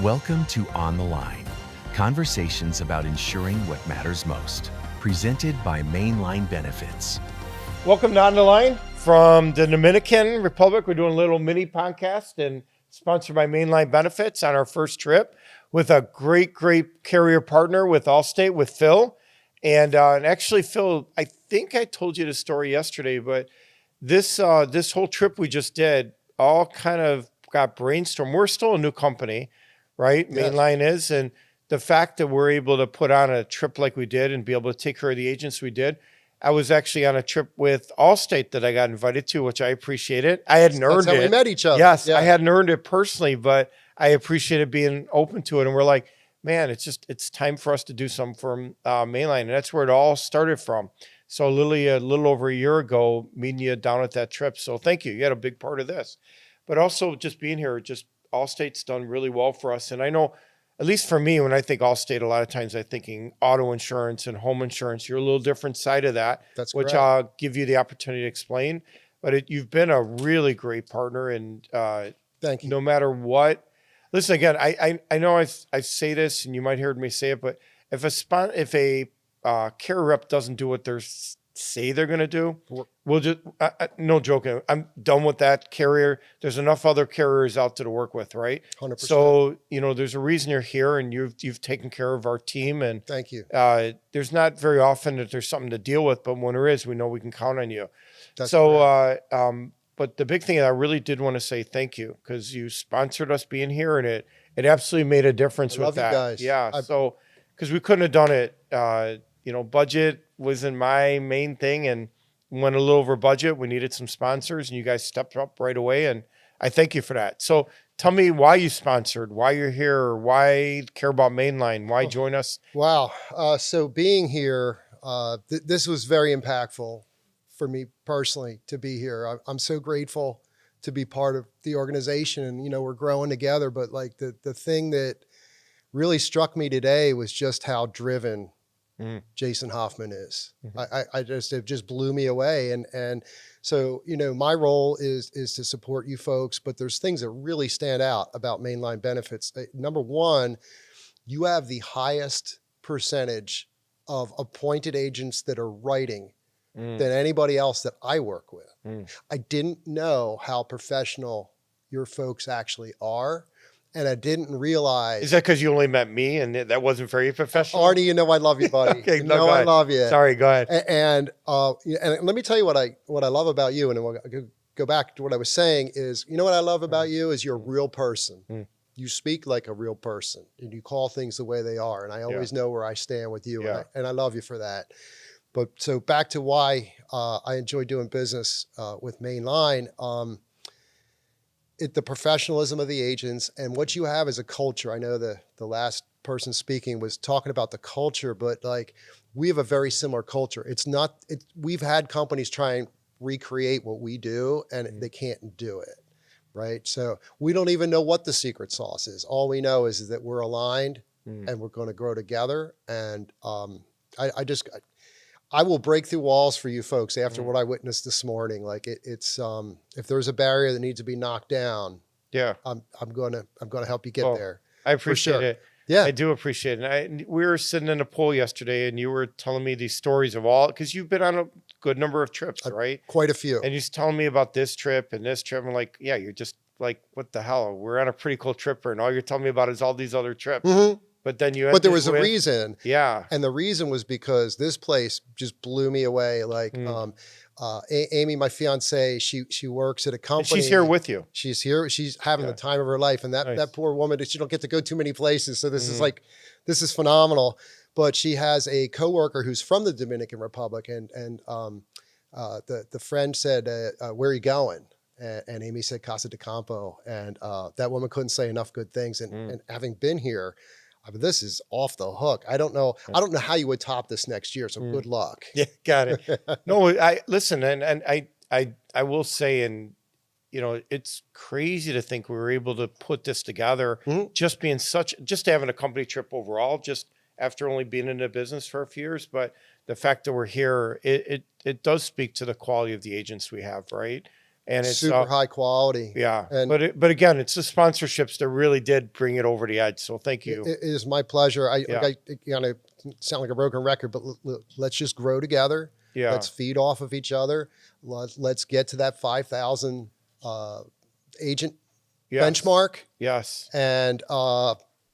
Welcome to On the Line, conversations about insuring what matters most, presented by Mainline Benefits. Welcome to On the Line from the Dominican Republic. We're doing a little mini podcast and sponsored by Mainline Benefits on our first trip with a great carrier partner with Allstate, with Phil. And actually, Phil, I think I told you the story yesterday, but this whole trip we just did all kind of got brainstormed. We're still a new company, right? Yes. Mainline is. And the fact that we're able to put on a trip like we did and be able to take care of the agents we did. I was actually on a trip with Allstate that I got invited to, which I appreciated. I hadn't earned it. That's how we met each other. Yes, Yeah. I hadn't earned it personally, but I appreciated being open to it. And we're like, man, it's time for us to do something for Mainline. And that's where it all started from. So literally a little over a year ago, meeting you down at that trip. So thank you. You had a big part of this. But also just being here, just Allstate's done really well for us. And I know, at least for me, when I think Allstate, a lot of times I'm thinking auto insurance and home insurance. You're a little different side of that, That's which correct. I'll give you the opportunity to explain. But you've been a really great partner. And Thank you. no matter what, listen, again, I know I say this and you might hear me say it, but if a carrier rep doesn't do what they're say they're going to do, we'll just, no joking. I'm done with that carrier. There's enough other carriers out there to work with, right? 100%. So, there's a reason you're here and you've taken care of our team. And Thank you. there's not very often that there's something to deal with, but when there is, we know we can count on you. That's So, but the big thing I really did want to say thank you because you sponsored us being here and it absolutely made a difference I with love you that. guys. Yeah. So, because we couldn't have done it, budget wasn't my main thing and went a little over budget. We needed some sponsors and you guys stepped up right away. And I thank you for that. So tell me why you sponsored, why you're here, why care about Mainline, why join us. Wow. So being here, this was very impactful for me personally to be here. I'm so grateful to be part of the organization and, we're growing together. But like the thing that really struck me today was just how driven Jason Hoffman is. Mm-hmm. It just blew me away. And so, my role is to support you folks, but there's things that really stand out about Mainline Benefits. Number one, you have the highest percentage of appointed agents that are writing than anybody else that I work with. I didn't know how professional your folks actually are. And I didn't realize. Is that because you only met me and that wasn't very professional? Arnie, I love you, buddy. Okay, I love you. Sorry, go ahead. And let me tell you what I love about you, and then we'll go back to what I was saying is, what I love about you is you're a real person. You speak like a real person, and you call things the way they are. And I always know where I stand with you, and I love you for that. But so back to why I enjoy doing business with Mainline. The professionalism of the agents and what you have as a culture. I know the last person speaking was talking about the culture, but like we have a very similar culture. We've had companies try and recreate what we do and they can't do it. Right. So we don't even know what the secret sauce is. All we know is that we're aligned and we're going to grow together. And I will break through walls for you folks after what I witnessed this morning. Like it's if there's a barrier that needs to be knocked down, I'm going to help you get there. I appreciate it. Yeah, I do appreciate it. And we were sitting in a pool yesterday, and you were telling me these stories of all because you've been on a good number of trips, right? Quite a few. And you're telling me about this trip and this trip. I'm like, yeah, you're just like, what the hell? We're on a pretty cool trip, and all you're telling me about is all these other trips. But then but there was a reason. Yeah. And the reason was because this place just blew me away. Like Amy, my fiance, she works at a company. And she's here with you. She's here. She's having the time of her life. And that poor woman, she don't get to go too many places. So this is phenomenal. But she has a coworker who's from the Dominican Republic. And the friend said, where are you going? And Amy said, Casa de Campo. And that woman couldn't say enough good things. And having been here, this is off the hook. I don't know how you would top this next year. So good luck. Yeah, got it. No, I listen, and I will say, and it's crazy to think we were able to put this together, just having a company trip overall, just after only being in the business for a few years. But the fact that we're here, it does speak to the quality of the agents we have, right? and it's super high quality. Yeah. And but again, it's the sponsorships that really did bring it over the edge. So thank you. it is my pleasure. I Yeah. kind of sound like a broken record, but let's just grow together. Yeah. Let's feed off of each other. Let's get to that 5,000 agent Yes. benchmark, Yes. and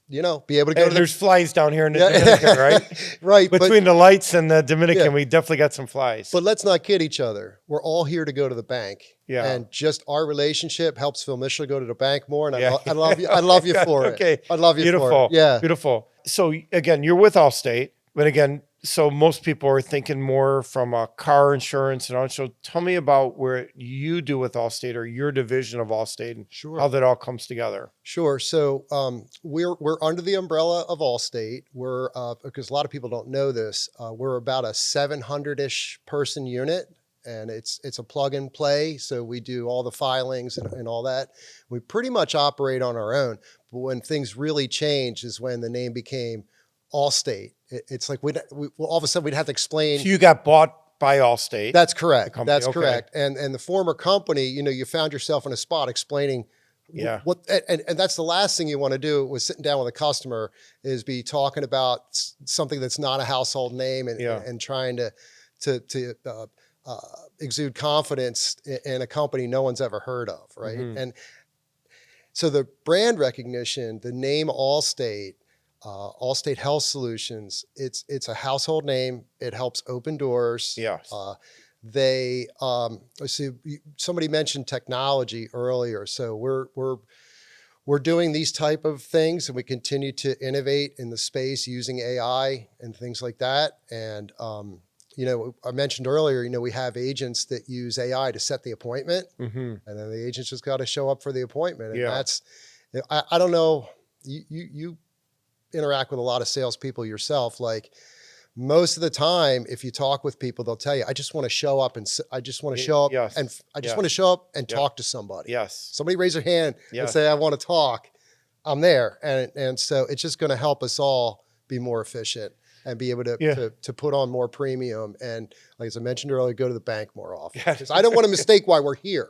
be able to go And to there's flies down here in the Dominican, right? right. Between the lights and the Dominican, Yeah. we definitely got some flies. But let's not kid each other. We're all here to go to the bank. Yeah. And just our relationship helps Phil Mishler go to the bank more. And Yeah. I love you. I love you for it. Okay. I love you Beautiful. for it. Yeah. Beautiful. So again, you're with Allstate, but again, so most people are thinking more from a car insurance and all. So tell me about where you do with Allstate or your division of Allstate and Sure. how that all comes together. Sure. So we're under the umbrella of Allstate. We're because a lot of people don't know this. We're about a 700-ish person unit, and it's a plug and play. So we do all the filings and all that. We pretty much operate on our own. But when things really changed is when the name became Allstate. It's like we all of a sudden we'd have to explain. So you got bought by Allstate. That's correct. company, That's okay. correct. And the former company, you found yourself in a spot explaining Yeah. what, and that's the last thing you want to do with sitting down with a customer is be talking about something that's not a household name and, Yeah. and trying to exude confidence in a company no one's ever heard of. Right. Mhm. And so the brand recognition, the name Allstate Health Solutions, it's a household name. It helps open doors. Yes. Let's see, somebody mentioned technology earlier. So we're doing these type of things, and we continue to innovate in the space using AI and things like that. And I mentioned earlier, we have agents that use AI to set the appointment, Mhm. and then the agents just got to show up for the appointment. And Yeah. that's, I don't know, you interact with a lot of salespeople yourself. Like most of the time, if you talk with people, they'll tell you, I just want to show up and I just want to show up Yes. and I just Yes. want to show up and Yep. talk to somebody. Yes. Somebody raise their hand and Yes. say, I want to talk. I'm there. And so it's just going to help us all be more efficient and be able to put on more premium. And like, as I mentioned earlier, go to the bank more often. Yeah. 'Cause I don't want to mistake why we're here.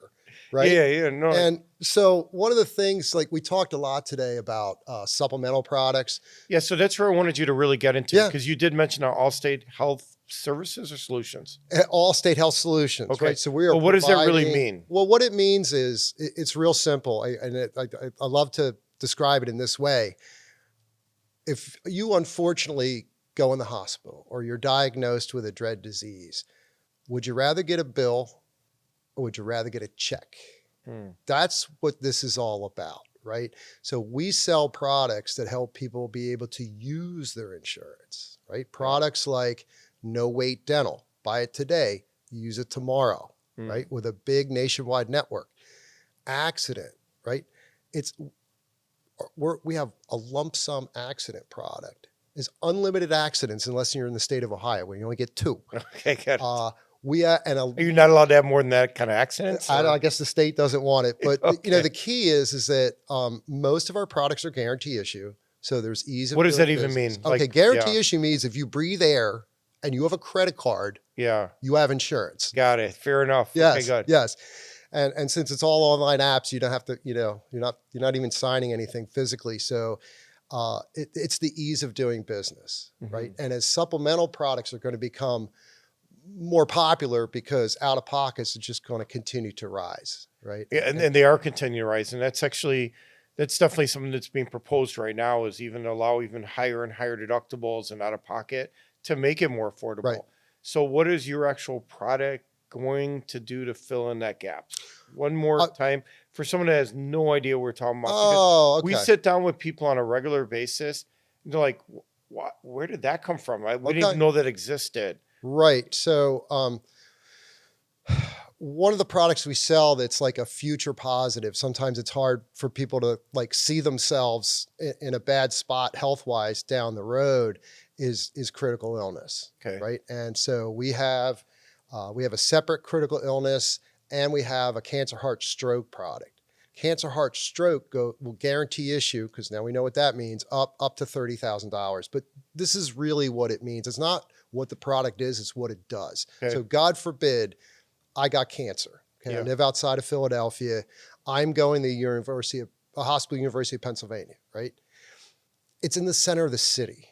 Right. Yeah. No. And so one of the things, like we talked a lot today about supplemental products. Yeah. So that's where I wanted you to really get into Yeah. because you did mention Allstate Health Services or Solutions. Allstate Health Solutions, Okay. right? So we are. Well, what does that really providing- mean? Well, what it means is it's real simple, I love to describe it in this way. If you unfortunately go in the hospital or you're diagnosed with a dread disease, would you rather get a bill or would you rather get a check? That's what this is all about, right? So we sell products that help people be able to use their insurance, right? Products like no wait dental, buy it today, use it tomorrow, right? With a big nationwide network. Accident, right? We have a lump sum accident product. It's unlimited accidents unless you're in the state of Ohio where you only get 2. Okay. Good. Are you not allowed to have more than that kind of accidents? I guess the state doesn't want it, but Okay. the key is that most of our products are guarantee issue. So there's ease of What does that doing even business. mean? Okay, Like, guarantee yeah. issue means if you breathe air and you have a credit card, Yeah. you have insurance. Got it. Fair enough. Yes, Okay. Good. yes. And since it's all online apps, you don't have to, you're not even signing anything physically. So it's the ease of doing business, right? And as supplemental products are going to become more popular because out of pockets are just going to continue to rise, right? Yeah, and they are continuing to rise, and that's definitely something that's being proposed right now is even allow even higher and higher deductibles and out of pocket to make it more affordable. Right. So what is your actual product going to do to fill in that gap? One more time for someone that has no idea what we're talking about. Oh, okay. We sit down with people on a regular basis, and they're like, "What? Where did that come from? We didn't even know that existed." Right. So one of the products we sell that's like a future positive, sometimes it's hard for people to like see themselves in a bad spot health-wise down the road is critical illness. Okay. Right. And so we have a separate critical illness and we have a cancer, heart, stroke product. Cancer, heart, stroke will guarantee issue, because now we know what that means, up to $30,000. But this is really what it means. It's not what the product is, it's what it does. Okay. So God forbid I got cancer, Okay. Yeah. I live outside of Philadelphia. I'm going to a hospital, University of Pennsylvania, right? It's in the center of the city.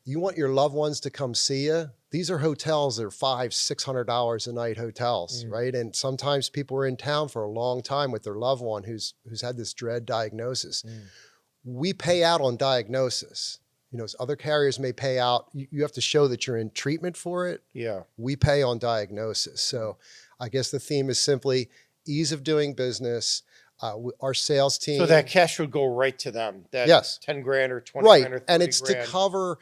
You want your loved ones to come see you. These are hotels that are $500-600 a night hotels, right? And sometimes people are in town for a long time with their loved one who's had this dread diagnosis. We pay out on diagnosis. You know, other carriers may pay out. You have to show that you're in treatment for it. Yeah. We pay on diagnosis. So I guess the theme is simply ease of doing business. Our sales team. So that cash would go right to them. That Yes. 10 grand or 20 Right. grand or 30 And it's grand. to cover,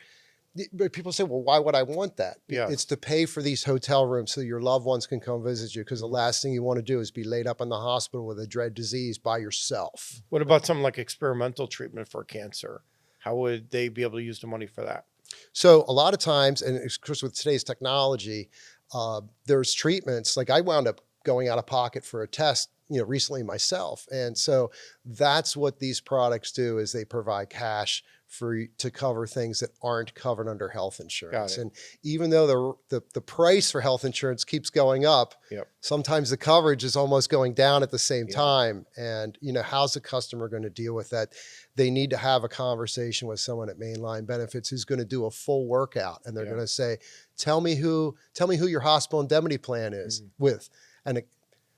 but people say, well, why would I want that? Yeah. It's to pay for these hotel rooms so your loved ones can come visit you, because the last thing you want to do is be laid up in the hospital with a dread disease by yourself. What about something like experimental treatment for cancer? How would they be able to use the money for that? So a lot of times, and of course with today's technology, there's treatments. Like I wound up going out of pocket for a test, recently myself. And so that's what these products do, is they provide cash to cover things that aren't covered under health insurance. And even though the price for health insurance keeps going up, sometimes the coverage is almost going down at the same time. And, how's the customer going to deal with that? They need to have a conversation with someone at Mainline Benefits who's going to do a full workout. And they're going to say, tell me who your hospital indemnity plan is with. And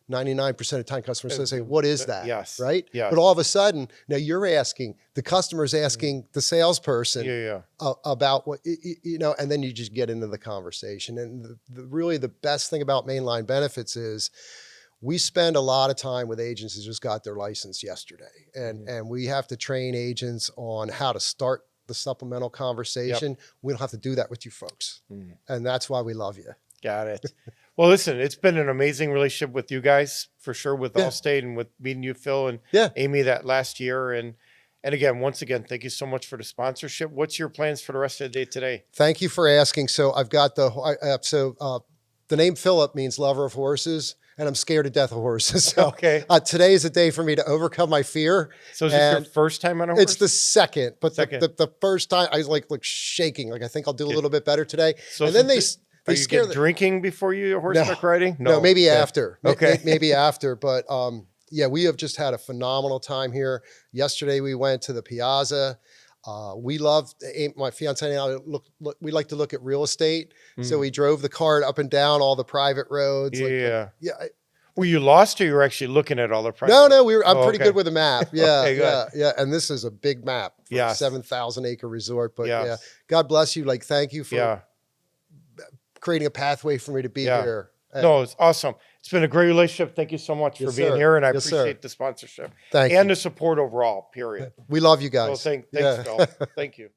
99% of the time customers say, what is that? Yes. Right? Yes. But all of a sudden, now the customer's asking the salesperson about what, and then you just get into the conversation. And really the best thing about Mainline Benefits is we spend a lot of time with agents who just got their license yesterday. And we have to train agents on how to start the supplemental conversation. We don't have to do that with you folks. And that's why we love you. Got it. Well, listen, it's been an amazing relationship with you guys, for sure, with Allstate, and with meeting you, Phil, and Amy that last year. And again, once again, thank you so much for the sponsorship. What's your plans for the rest of the day today? Thank you for asking. So I've got the name Philip means lover of horses, and I'm scared to death of horses. So today is a day for me to overcome my fear. So is this your first time on a horse? It's the second, but the first time I was like shaking. Like I think I'll do a little bit better today. So and then they get drinking before you horseback riding? No, maybe after. Okay. Maybe after. But we have just had a phenomenal time here. Yesterday we went to the Piazza. We love, my fiance and I we like to look at real estate. So we drove the cart up and down all the private roads. Were you lost, or you were actually looking at all the private? No, I'm pretty good with a map. Yeah. And this is a big map for a 7,000 acre resort. But God bless you. Thank you for creating a pathway for me to be here. No, it's awesome. It's been a great relationship. Thank you so much for being here, and I appreciate the sponsorship and the support overall, period. We love you guys. Well, thanks, Phil. Thank you.